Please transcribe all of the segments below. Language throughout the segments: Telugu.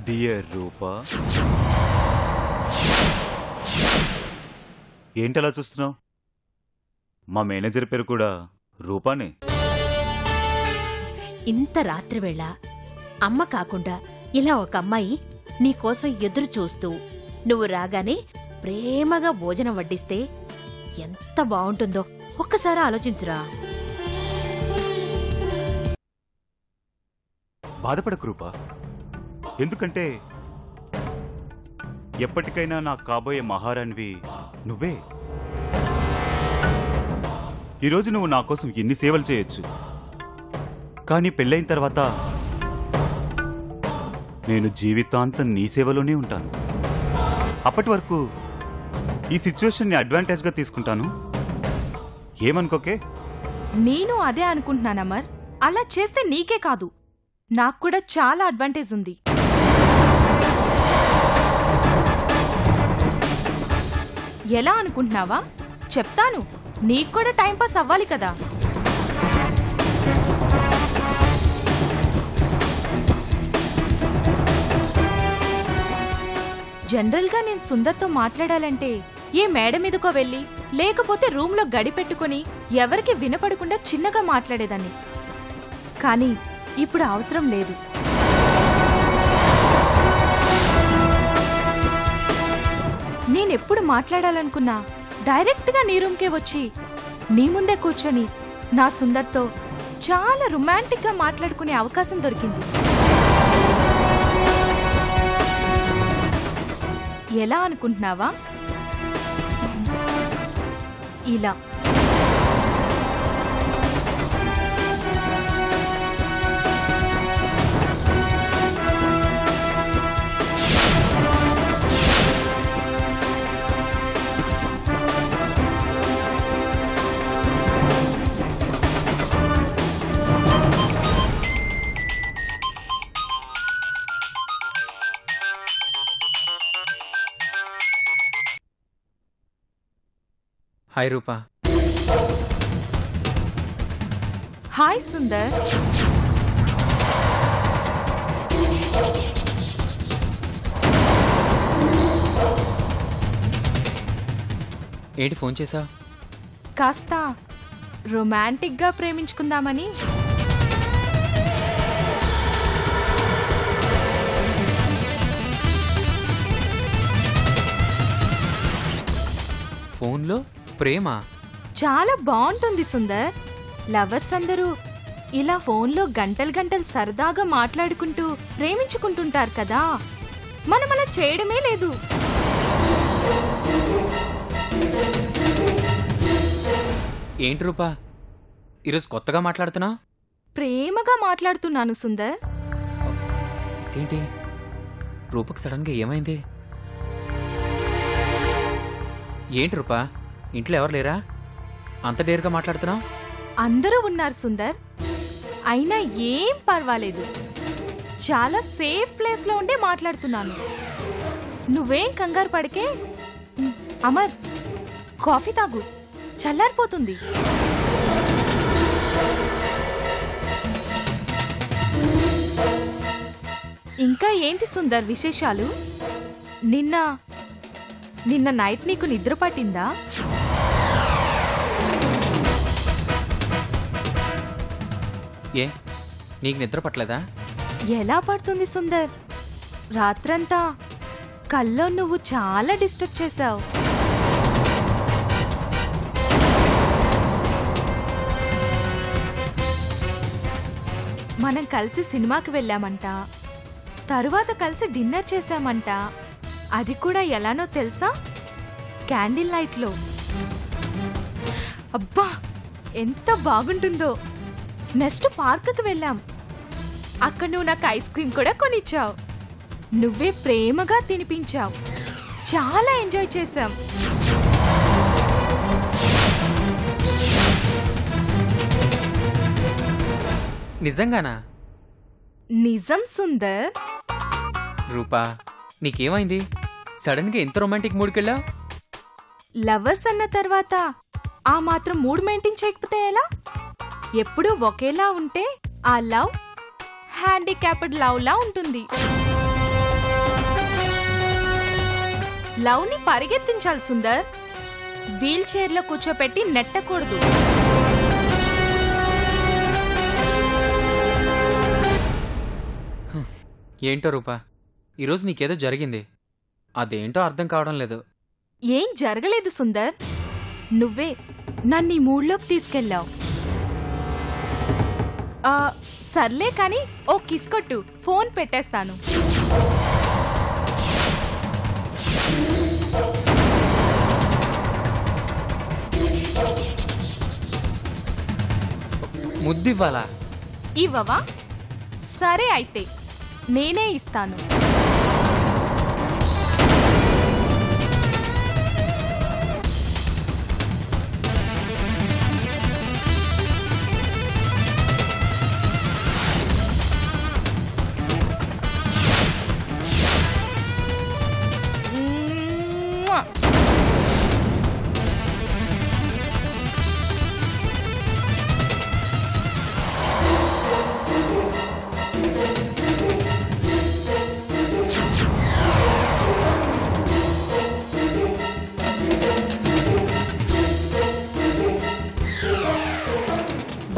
డియర్ రూపా, ఏంటలా చూస్తున్నావు? మా మేనేజర్ పేరు కూడా రూపానే. ఇంత రాత్రివేళ అమ్మ కాకుండా ఇలా ఒక అమ్మాయి నీకోసం ఎదురు చూస్తూ నువ్వు రాగానే ప్రేమగా భోజనం వడ్డిస్తే ఎంత బావుంటుందో ఒక్కసారి ఆలోచించురా. బాధపడకు రూపా, ఎందుకంటే ఎప్పటికైనా నా కాబోయే మహారాణివి నువ్వే. ఈరోజు నువ్వు నా కోసం ఎన్ని సేవలు చేయొచ్చు, కానీ పెళ్ళైన తర్వాత నేను జీవితాంతం నీ సేవలోనే ఉంటాను. అప్పటి వరకు ఈ సిచ్యువేషన్ని అడ్వాంటేజ్గా తీసుకుంటాను. ఏమనుకోకే? నేను అదే అనుకుంటున్నాను అమర్. అలా చేస్తే నీకే కాదు, నాకు కూడా చాలా అడ్వాంటేజ్ ఉంది. ఎలా అనుకుంటున్నావా? చెప్తాను, నీకు కూడా టైంపాస్ అవ్వాలి కదా. జనరల్గా నేను సుందర్తో మాట్లాడాలంటే ఏ మేడ మీదకో వెళ్ళి లేకపోతే రూమ్లో గడి పెట్టుకుని ఎవరికి వినపడకుండా చిన్నగా మాట్లాడేదాన్ని. కానీ ఇప్పుడు అవసరం లేదు. నేనెప్పుడు మాట్లాడాలనుకున్నా డైరెక్ట్గా నీ రూమ్కే వచ్చి నీ ముందే కూర్చొని నా సుందర్తో చాలా రొమాంటిక్గా మాట్లాడుకునే అవకాశం దొరికింది. ఎలా అనుకుంటున్నావా? ఇలా. హాయ్ రూపా. హాయ్ సుందర్. ఏంటి ఫోన్ చేసా? కాస్త రొమాంటిక్గా ప్రేమించుకుందామని. ఫోన్లో ప్రేమ చాలా బాగుంటుంది సుందర్. లవర్స్ అందరూ ఇలా ఫోన్లో గంటలు గంటలు సరదాగా మాట్లాడుకుంటూ ప్రేమించుకుంటుంటారు కదా. మనం అలా చేయడమే లేదు. ఏంటి రూపా, ఈరోజు కొత్తగా మాట్లాడుతున్నా? ప్రేమగా మాట్లాడుతున్నాను సుందర్. ఇదేంటి, రూపకు సడన్గా ఏమైంది? ఏంటి రూపా, ఇంట్లో ఎవరు లేరా? అంత డేర్గా మాట్లాడుతున్నా? అందరూ ఉన్నారు సుందర్, అయినా ఏం పర్వాలేదు. చాలా సేఫ్ ప్లేస్లో ఉండే మాట్లాడుతున్నాను. నువ్వేం కంగారు పడకే. అమర్, కాఫీ తాగు, చల్లారిపోతుంది. ఇంకా ఏంటి సుందర్ విశేషాలు? నిన్న నైట్ నీకు నిద్ర పట్టిందా? ఏ, నీకు నిద్ర పట్టలేదా? ఎలా పడుతుంది సుందర్? రాత్రంతా కల్లో నువ్వు చాలా డిస్టర్బ్ చేశావు. మనం కలిసి సినిమాకి వెళ్ళామంట, తరువాత కలిసి డిన్నర్ చేశామంట. అది కూడా ఎలానో తెలుసా? క్యాండిల్ లైట్లో. అబ్బా, ఎంత బాగుంటుందో. నెక్స్ట్ పార్కుకి వెళ్ళాం. అక్కడ నువ్వు నాకు ఐస్ క్రీమ్ కూడా కొనిచ్చావు. నువ్వే ప్రేమగా తినిపించావు. చాలా ఎంజాయ్ చేశాం. నిజంగానా? నిజం సుందర్. రూపా, నీకేమైంది? సడన్గా ఎంత రొమాంటిక్ మూడ్కెళ్ళావు? లవర్స్ అన్న తర్వాత ఆ మాత్రం మూడ్ మెయింటైన్ చేయకపోతే ఎలా? ఎప్పుడూ ఒకేలా ఉంటే ఆ లవ్ హ్యాండిక్యాప్డ్ లవ్ లా ఉంటుంది. లవ్ని పరిగెత్తించాలి సుందర్, వీల్ చైర్లో కూర్చోపెట్టి నెట్టకూడదు. ఏంటో రూపా, ఈరోజు నీకేదో జరిగింది, అదేంటో అర్థం కావడం లేదు. ఏం జరగలేదు సుందర్, నువ్వే నన్ను ఈ మూడ్లోకి తీసుకెళ్ళావు. సర్లే కానీ ఓ కిస్ కొట్టు, ఫోన్ పెట్టేస్తాను. ముద్దివ్వాలా? ఇవ్వవా? సరే అయితే నేనే ఇస్తాను.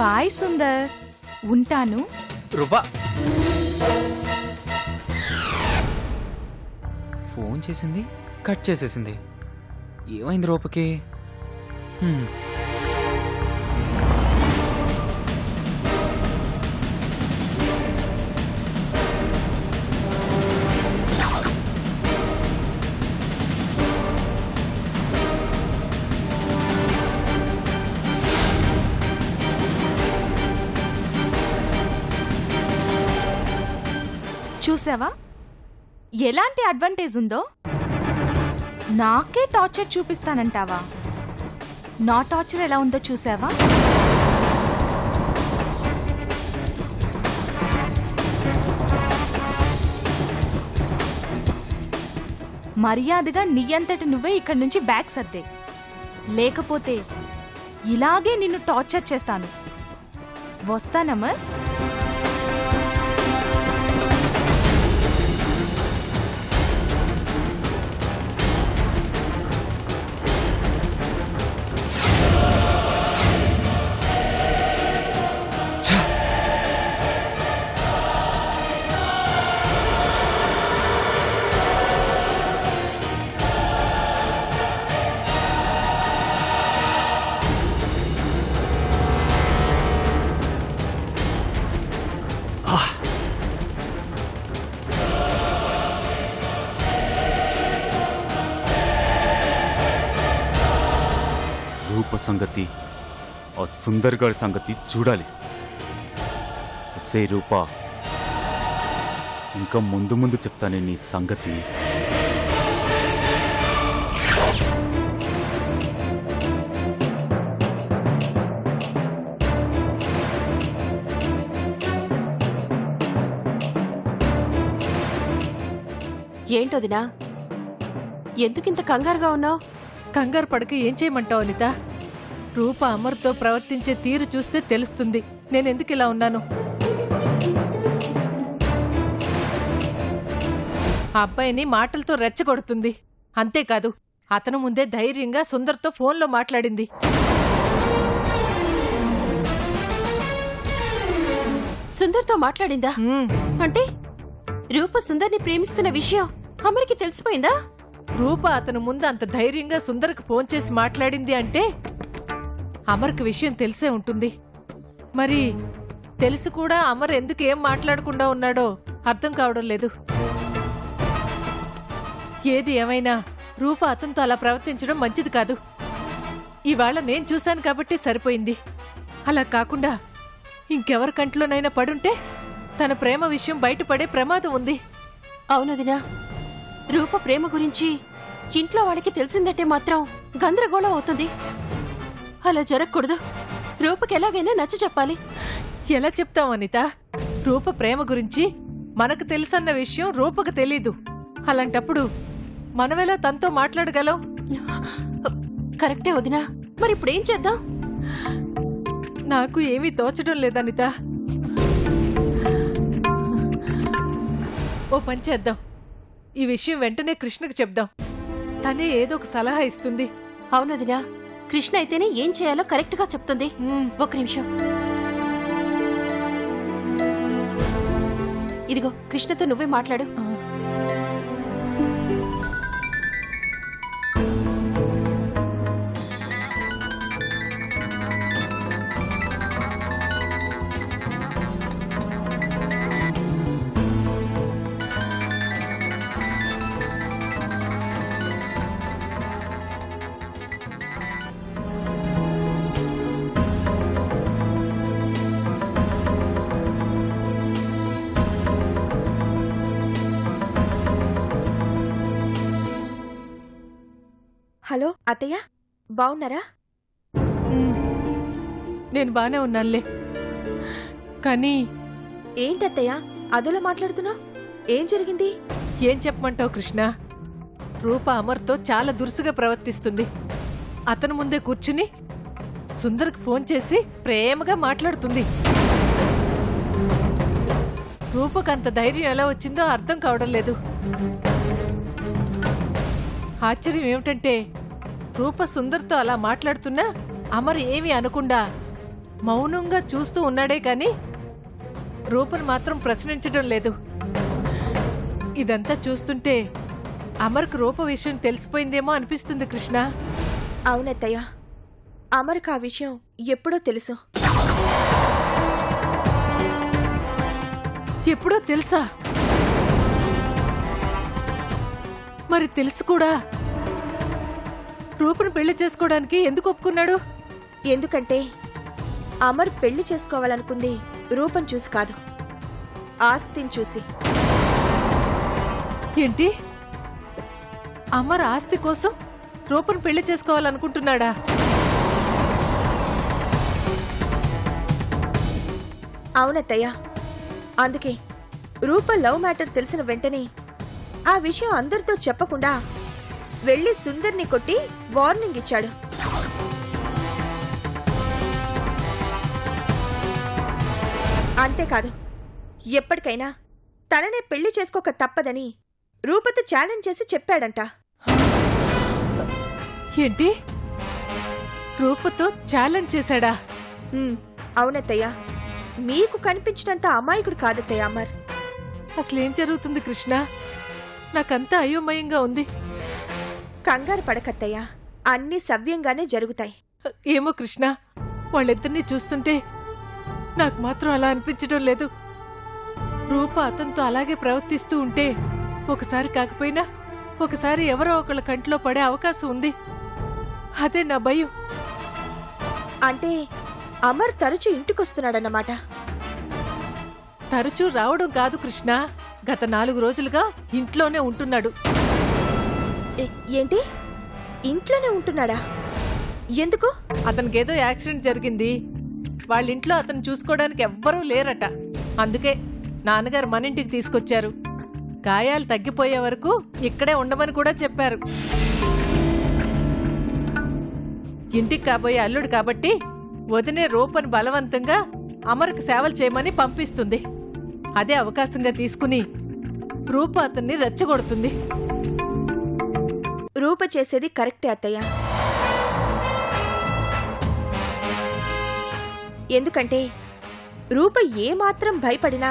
బాయ్ సుందర్, ఉంటాను. రూపా, ఫోన్ చేసింది, కట్ చేసేసింది. ఏమైంది రూపకి? చూసావా ఎలాంటి అడ్వాంటేజ్ ఉందో? నాకే టార్చర్ చూపిస్తానంటావా? నా టార్చర్ ఎలా ఉందో చూసావా? మర్యాదగా నీ అంతటి నువ్వే ఇక్కడి నుంచి బ్యాగ్ సర్దే, లేకపోతే ఇలాగే నిన్ను టార్చర్ చేస్తాను. వస్తానమర్. రూప సంగతి, ఆ సుందర్ గారి సంగతి చూడాలి. సే రూపా, ఇంకా ముందు ముందు చెప్తానే నీ సంగతి. ఏంటోదినా, ఎందుకింత కంగారుగా ఉన్నావు? కంగారు పడక ఏం చేయమంటావు అనిత? రూప అమర్తో ప్రవర్తించే తీరు చూస్తే తెలుస్తుంది నేనెందుకు ఇలా ఉన్నాను. ఆ అబ్బాయిని మాటలతో రెచ్చగొడుతుంది. అంతేకాదు, అతను ముందే ధైర్యంగా సుందర్తో ఫోన్లో మాట్లాడింది. సుందర్తో మాట్లాడిందా? అంటే రూప సుందర్ని ప్రేమిస్తున్న విషయం అమర్కి తెలిసిపోయిందా? రూప అతను ముందు అంత ధైర్యంగా సుందర్కి ఫోన్ చేసి మాట్లాడింది అంటే అమర్కి విషయం తెలిసే ఉంటుంది. మరి తెలిసి కూడా అమర్ ఎందుకు ఏం మాట్లాడకుండా ఉన్నాడో అర్థం కావడం లేదు. ఏది ఏమైనా రూప అతనితో అలా ప్రవర్తించడం మంచిది కాదు. ఇవాళ నేను చూశాను కాబట్టి సరిపోయింది. అలా కాకుండా ఇంకెవరి కంట్లోనైనా పడుంటే తన ప్రేమ విషయం బయటపడే ప్రమాదం ఉంది. అవునదినా, రూప ప్రేమ గురించి ఇంట్లో వాళ్ళకి తెలిసిందంటే మాత్రం గందరగోళం అవుతుంది. అలా జరగకూడదు. రూపకి ఎలాగైనా నచ్చ చెప్పాలి. ఎలా చెప్తాం అనిత? రూప ప్రేమ గురించి మనకు తెలుసన్న విషయం రూపకు తెలీదు. అలాంటప్పుడు మనమెలా తనతో మాట్లాడగలం? కరెక్టే వదినా, మరి ఇప్పుడేం చేద్దాం? నాకు ఏమీ తోచడం లేదనిత. ఓ పని చేద్దాం, ఈ విషయం వెంటనే కృష్ణకు చెప్దాం. తనే ఏదో ఒక సలహా ఇస్తుంది. అవునదినా, కృష్ణ అయితేనే ఏం చేయాలో కరెక్ట్ గా చెప్తుంది. ఒక నిమిషం. ఇదిగో కృష్ణతో నువ్వే మాట్లాడు. హలో అత్తయ్య, బావున్నారా? నేను బానే ఉన్నానులే. కానీ ఏంటత్తయ్య అదోలా మాట్లాడుతున్నావు? ఏం జరిగింది? ఏం చెప్పమంటావు కృష్ణ? రూప అమర్తో చాలా దురుసుగా ప్రవర్తిస్తుంది. అతను ముందే కూర్చుని సుందర్కి ఫోన్ చేసి ప్రేమగా మాట్లాడుతుంది. రూపకంత ధైర్యం ఎలా వచ్చిందో అర్థం కావడం లేదు. ఆశ్చర్యం ఏమిటంటే రూప సుందర్తో అలా మాట్లాడుతున్నా అమర్ ఏమీ అనకుండా మౌనంగా చూస్తూ ఉన్నాడే కాని రూపను మాత్రం ప్రశ్నించడం లేదు. ఇదంతా చూస్తుంటే అమర్కు రూప విషయం తెలిసిపోయిందేమో అనిపిస్తుంది కృష్ణ. అవునత్తయ్య, అమర్కు ఆ విషయం ఎప్పుడో తెలుసు. ఎప్పుడో తెలుసా? మరి తెలుసు కూడా రూపను పెళ్లి చేసుకోవడానికి ఎందుకు ఒప్పుకున్నాడు? ఎందుకంటే అమర్ పెళ్లి చేసుకోవాలనుకుంది రూపం చూసి కాదు, ఆస్తిని చూసి. ఏంటి? అమర్ ఆస్తి కోసం రూపను పెళ్లి చేసుకోవాలనుకుంటున్నాడా? అవునత్తయ్య, అందుకే రూప లవ్ మ్యాటర్ తెలిసిన వెంటనే ఆ విషయం అందరితో చెప్పకుండా వెళ్లి సుందర్ని కొట్టి వార్నింగ్ ఇచ్చాడు. అంతేకాదు, ఎప్పటికైనా తననే పెళ్లి చేసుకోక తప్పదని రూపతో ఛాలెంజ్ చేసి చెప్పాడంట. ఏంటి? రూపతో ఛాలెంజ్ చేశాడా? అవునత్తయ్య, మీకు కనిపించినంత అమాయకుడు కాదత్తయ్య అమర్. అసలేం జరుగుతుంది కృష్ణ? నాకంతా అయోమయంగా ఉంది. కంగారు పడకత్తయ్య, అన్నీ సవ్యంగానే జరుగుతాయి. ఏమో కృష్ణ, వాళ్ళిద్దరినీ చూస్తుంటే నాకు మాత్రం అలా అనిపించడం లేదు. రూప అతనితో అలాగే ప్రవర్తిస్తూ ఉంటే ఒకసారి కాకపోయినా ఒకసారి ఎవరో ఒకళ్ళ కంట్లో పడే అవకాశం ఉంది. అదే నా భయం. అంటే అమర్ తరచూ ఇంటికొస్తున్నాడన్నమాట. తరచూ రావడం కాదు కృష్ణ, గత 4 రోజులుగా ఇంట్లోనే ఉంటున్నాడు. ఏంటి? ఇంట్లోనే ఉంటున్నాడా? ఎందుకు? అతనికేదో యాక్సిడెంట్ జరిగింది. వాళ్ళింట్లో అతను చూసుకోవడానికి ఎవ్వరూ లేరట. అందుకే నాన్నగారు మన ఇంటికి తీసుకొచ్చారు. గాయాలు తగ్గిపోయే వరకు ఇక్కడే ఉండమని కూడా చెప్పారు. ఇంటికి కాబోయే అల్లుడు కాబట్టి వదినే రూపని బలవంతంగా అమర్కి సేవలు చేయమని పంపిస్తుంది. అదే అవకాశంగా తీసుకుని రూప అతన్ని రెచ్చగొడుతుంది. రూప చేసేది కరెక్టే అత్తయ్య. ఎందుకంటే రూప ఏమాత్రం భయపడినా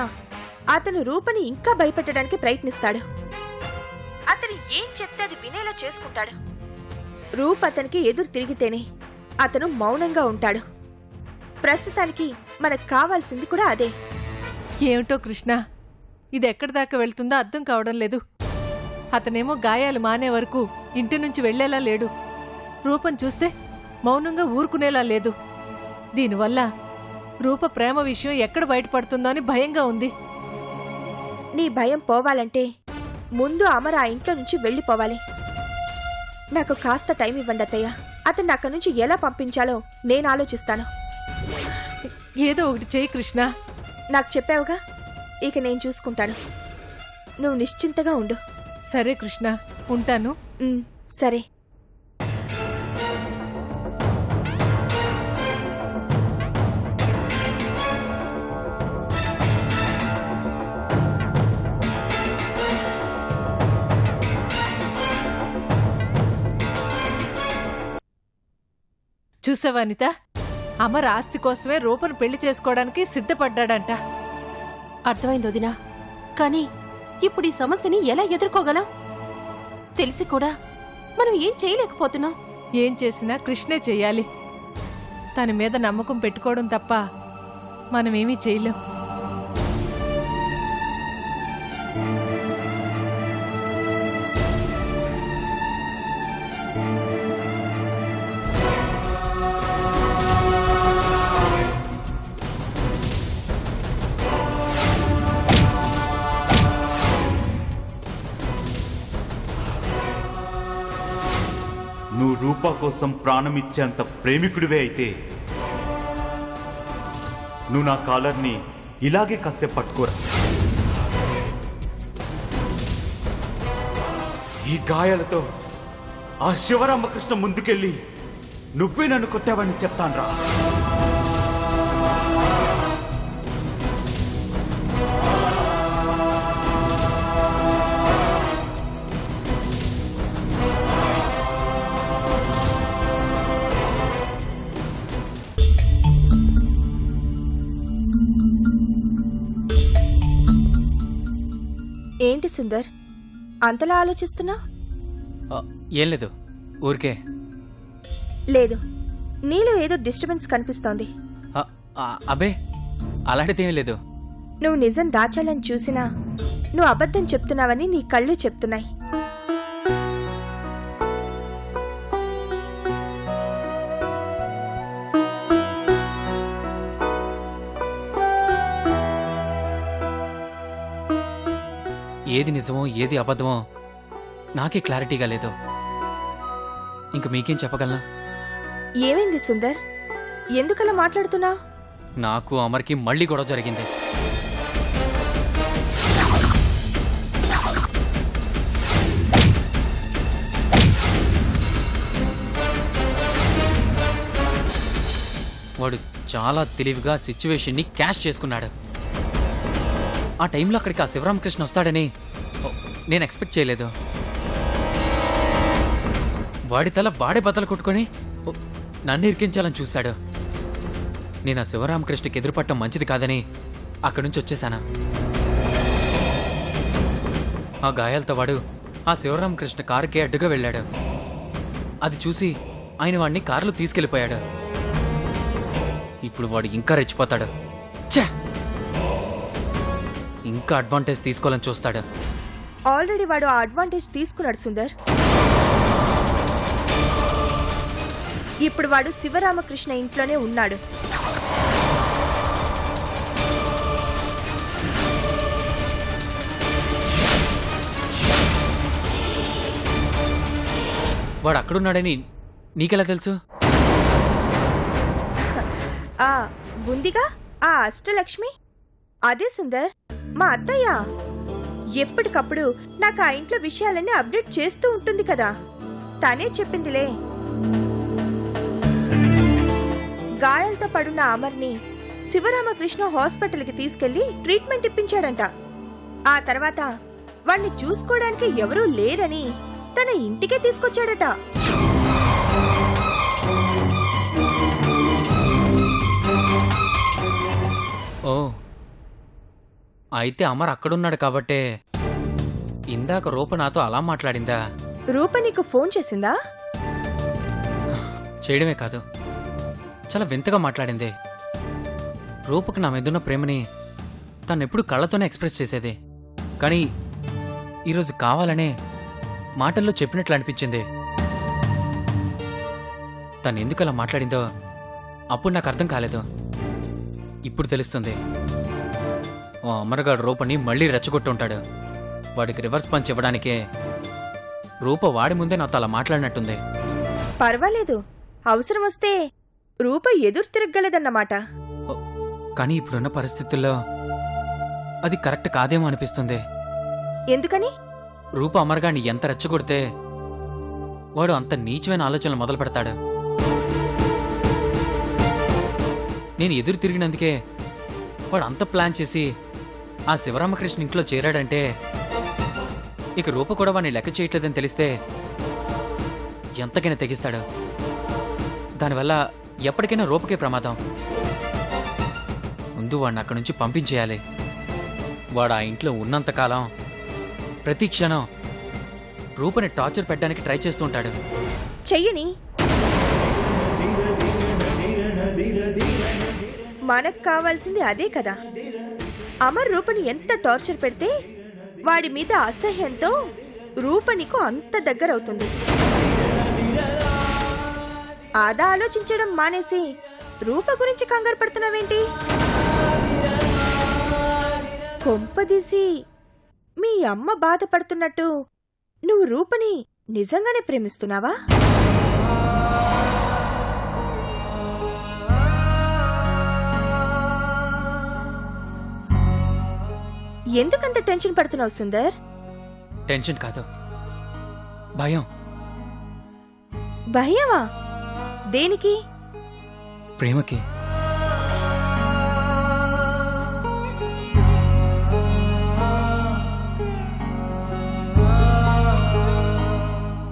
అతను రూపని ఇంకా భయపెట్టడానికి ప్రయత్నిస్తాడు. అతను ఏం చెప్తే అది వినేలా చేసుకుంటాడు. రూప అతనికి ఎదురు తిరిగితేనే అతను మౌనంగా ఉంటాడు. ప్రస్తుతానికి మనకు కావాల్సింది కూడా అదే. ఏమిటో కృష్ణ, ఇది ఎక్కడి దాకా వెళ్తుందో అర్థం కావడం లేదు. అతనేమో గాయాలు మానే వరకు ఇంటి నుంచి వెళ్లేలా లేడు. రూపం చూస్తే మౌనంగా ఊరుకునేలా లేదు. దీనివల్ల రూప ప్రేమ విషయం ఎక్కడ బయటపడుతుందో అని భయంగా ఉంది. నీ భయం పోవాలంటే ముందు అమర్ ఆ ఇంట్లో నుంచి వెళ్ళిపోవాలి. నాకు కాస్త టైం ఇవ్వండి అత్తయ్య. అతన్ని అక్కడి నుంచి ఎలా పంపించాలో నేను ఆలోచిస్తాను. ఏదో ఒకటి చెయ్యి కృష్ణ. నాకు చెప్పావుగా, ఇక నేను చూసుకుంటాను. నువ్వు నిశ్చింతగా ఉండు. సరే కృష్ణ, ఉంటాను. సరే. చూసావా అనిత, అమర్ ఆస్తి కోసమే రూపను పెళ్లి చేసుకోవడానికి సిద్ధపడ్డాడంట. అర్థమైంది వదినా. కానీ ఇప్పుడు ఈ సమస్యని ఎలా ఎదుర్కోగలం? తెలిసి కూడా మనం ఏం చేయలేకపోతున్నాం. ఏం చేసినా కృష్ణే చెయ్యాలి. తన మీద నమ్మకం పెట్టుకోవడం తప్ప మనమేమీ చేయలేం. నువ్వు రూపా కోసం ప్రాణం ఇచ్చేంత ప్రేమికుడివే అయితే నువ్వు నా కాలర్ని ఇలాగే కాసేపు పట్టుకోరా. ఈ గాయాలతో ఆ శివరామకృష్ణ ముందుకెళ్ళి నువ్వే నన్ను కొట్టావని చెప్తాన్రా. ఏంటి సుందర్, అంతలా ఆలోచిస్తున్నా? ఏం లేదు, ఊరికే. లేదు, నీలో ఏదో డిస్టర్బెన్స్ కనిపిస్తోంది. అబే, అలాంటిదేమీ లేదు. నువ్వు నిజం దాచాలని చూసినా నువ్వు అబద్ధం చెప్తున్నావని నీ కళ్ళు చెప్తున్నాయి. ఏది నిజమో ఏది అబద్ధమో నాకే క్లారిటీగా లేదు. ఇంక మీకేం చెప్పగలనా? ఏమైంది సుందర్, ఎందుకలా మాట్లాడుతున్నా? నాకు అమర్కి మళ్ళీ గొడవ జరిగింది. వాడు చాలా తెలివిగా సిచ్యువేషన్ని క్యాష్ చేసుకున్నాడు. ఆ టైంలో అక్కడికి ఆ శివరామకృష్ణ వస్తాడని నేను ఎక్స్పెక్ట్ చేయలేదు. వాడి తల వాడే బద్దలు కొట్టుకొని నన్ను ఇరికించాలని చూశాడు. నేను ఆ శివరామకృష్ణకి ఎదురుపట్టం మంచిది కాదని అక్కడి నుంచి వచ్చేశాను. ఆ గాయాలతో వాడు ఆ శివరామకృష్ణ కారుకి అడ్డుగా వెళ్ళాడు. అది చూసి ఆయన వాడిని కారులో తీసుకెళ్లిపోయాడు. ఇప్పుడు వాడు ఇంకా రెచ్చిపోతాడు. ఛా! ఇంకా అడ్వాంటేజ్ తీసుకోవాలని చూస్తాడు. ఆల్రెడీ వాడు ఆ అడ్వాంటేజ్ తీసుకున్నాడు సుందర్. ఇప్పుడు వాడు శివరామకృష్ణ ఇంట్లోనే ఉన్నాడు. వాడు అక్కడున్నాడని నీకెలా తెలుసు? ఉందిగా ఆ అష్టలక్ష్మి, అదే సుందర్, మా అత్తయ్య. ఎప్పటికప్పుడు నాకు ఆ ఇంట్లో విషయాలన్నీ అప్డేట్ చేస్తూ ఉంటుంది కదా, తనే చెప్పిందిలే. గాయాలతో పడున్న అమర్ని శివరామకృష్ణ హాస్పిటల్కి తీసుకెళ్లి ట్రీట్మెంట్ ఇప్పించాడంట. ఆ తర్వాత వాణ్ణి చూసుకోవడానికి ఎవరూ లేరని తన ఇంటికే తీసుకొచ్చాడట. ఓ, అయితే అమర్ అక్కడున్నాడు కాబట్టే ఇందాక రూప నాతో అలా మాట్లాడిందా? రూప నీకు ఫోన్ చేసిందా? చేయడమే కాదు, చాలా వింతగా మాట్లాడింది. రూపకు నా మీదున్న ప్రేమని తనెప్పుడు కళ్ళతోనే ఎక్స్ప్రెస్ చేసేది. కానీ ఈరోజు కావాలనే మాటల్లో చెప్పినట్లు అనిపించింది. తను ఎందుకు అలా మాట్లాడిందో అప్పుడు నాకు అర్థం కాలేదు. ఇప్పుడు తెలుస్తుంది. ఓ అమరగాడు రూపని మళ్ళీ రెచ్చగొట్టుంటాడు. వాడికి రివర్స్ పంచ్ ఇవ్వడానికే రూప వాడి ముందే నాతో అలా మాట్లాడినట్టుంది. పర్వాలేదు, అవసరం వస్తే రూప ఎదురు తిరగలదన్నమాట. కానీ ఇప్పుడున్న పరిస్థితుల్లో అది కరెక్ట్ కాదేమో అనిపిస్తుంది. ఎందుకని? రూప అమరగాడిని ఎంత రెచ్చగొడితే వాడు అంత నీచమైన ఆలోచనలు మొదలు పెడతాడు. నేను ఎదురు తిరిగినందుకే వాడు అంత ప్లాన్ చేసి ఆ శివరామకృష్ణ ఇంట్లో చేరాడంటే ఇక రూప కూడా వాడిని లెక్క చేయట్లేదని తెలిస్తే ఎంతకైనా తెగిస్తాడు. దానివల్ల ఎప్పటికైనా రూపకే ప్రమాదం. ముందు వాడిని అక్కడి నుంచి పంపించేయాలి. వాడు ఆ ఇంట్లో ఉన్నంతకాలం ప్రతి క్షణం రూపని టార్చర్ పెట్టడానికి ట్రై చేస్తూ ఉంటాడు. చెయ్యని. మనకు కావాల్సింది అదే కదా. అమర్ రూపని ఎంత టార్చర్ పెడితే వాడి మీద అసహ్యంతో రూపనికు అంత దగ్గరవుతుంది. అదా ఆలోచించడం మానేసి రూప గురించి కంగారు పడుతున్నావేంటి? కొంపదీసి మీ అమ్మ బాధపడుతున్నట్టు నువ్వు రూపని నిజంగానే ప్రేమిస్తున్నావా? ఎందుకంత టెన్షన్ పడుతున్నావు సుందర్? టెన్షన్ కాదు, భయం. భయమా? దేనికి? ప్రేమకి.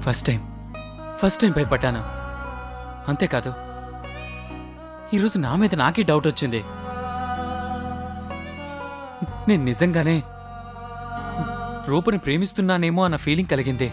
ఫస్ట్ టైం భయపడ్డాను. అంతేకాదు, ఈరోజు నా మీద నాకే డౌట్ వచ్చింది. నేను నిజంగానే రూపని ప్రేమిస్తున్నానేమో అన్న ఫీలింగ్ కలిగింది.